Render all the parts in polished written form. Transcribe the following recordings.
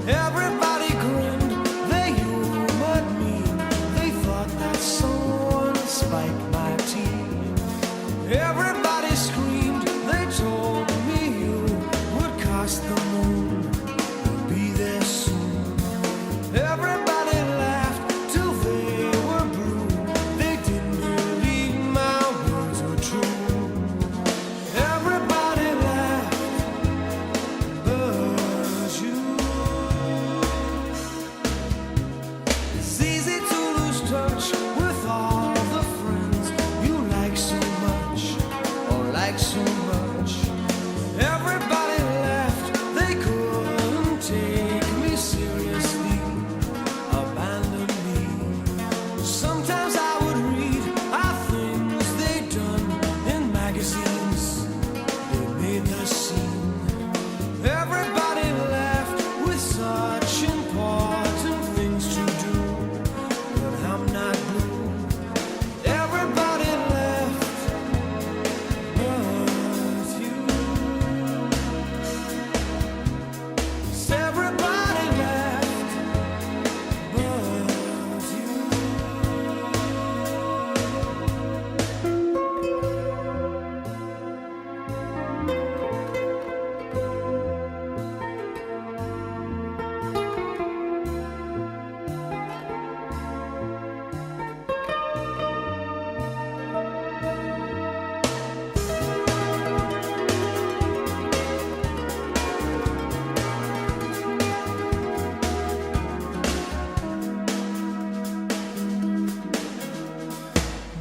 Everybody grinned, they humored me. They thought that someone spiked my team. Everybody screamed, they told me you would cost the moon, you'll be there soon. Everybody laughed till they were blue. They didn't believe my words were true. Everybody laughed but you. It's easy to lose touch with all the friends you like so much, or like so much. Everybody laughed, they couldn't take me seriously, abandoned me. Sometimes I would read things they'd done in magazines, they made the scene. Everybody laughed with such important things to do, but I'm not blue. Everybody laughed but you. Yes, everybody laughed but you.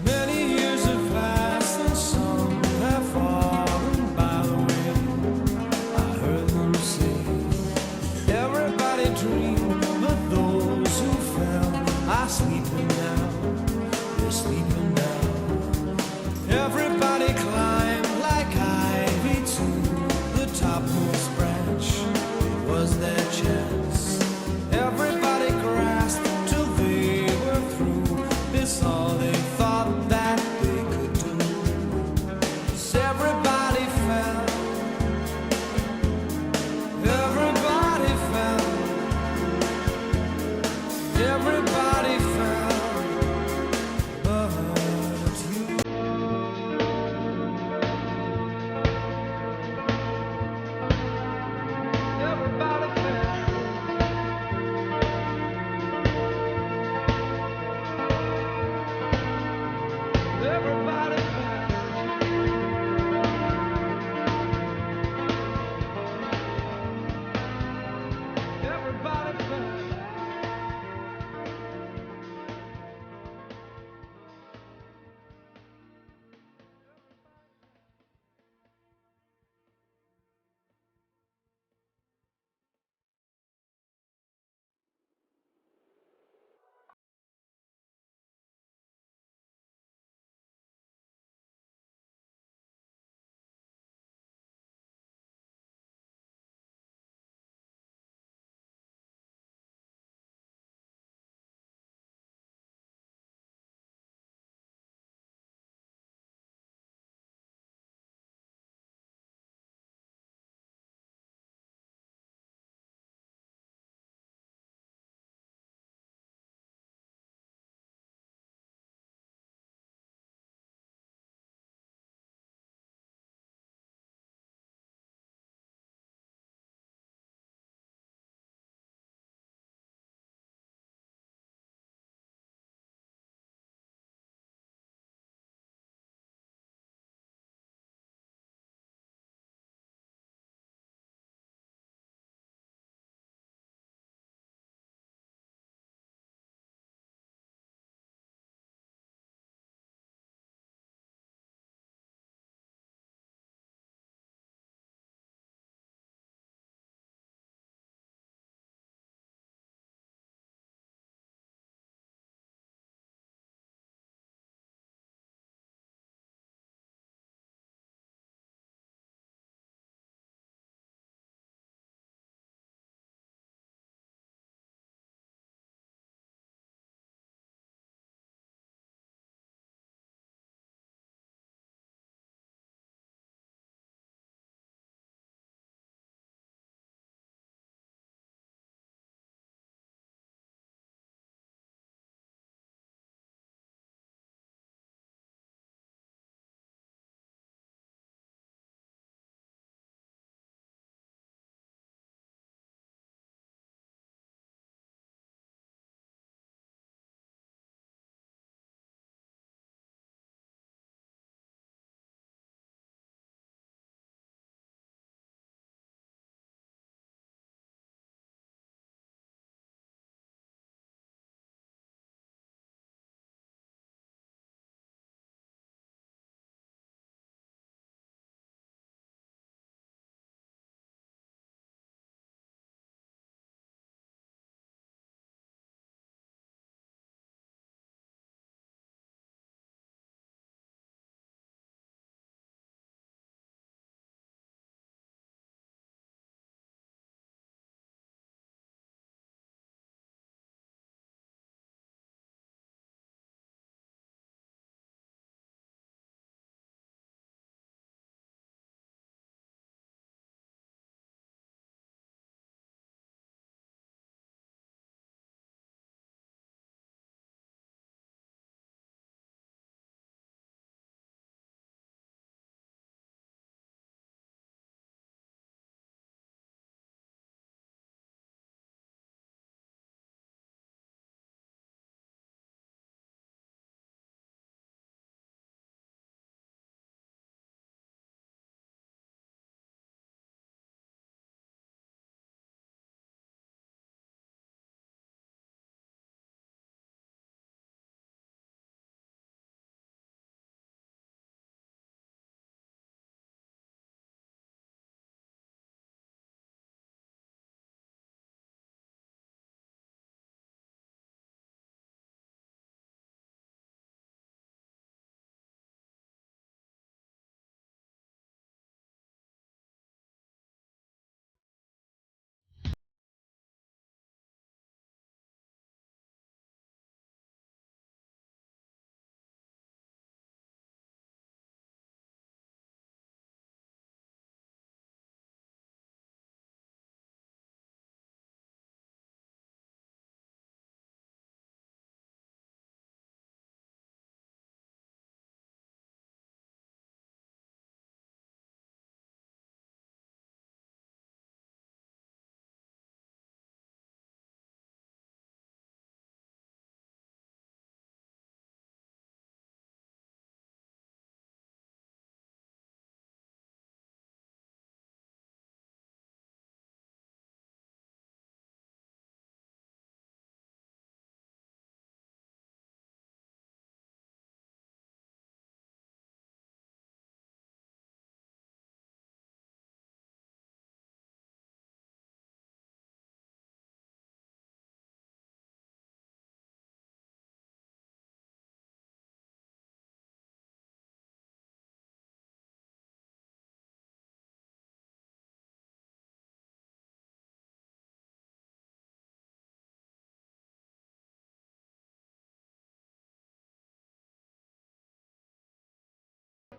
Many years have passed and some have fallen by the way. I heard them say, everybody dreamed, but those who fell are sleeping now. They're sleeping now. Everybody climbed like ivy to the topmost branch. It was their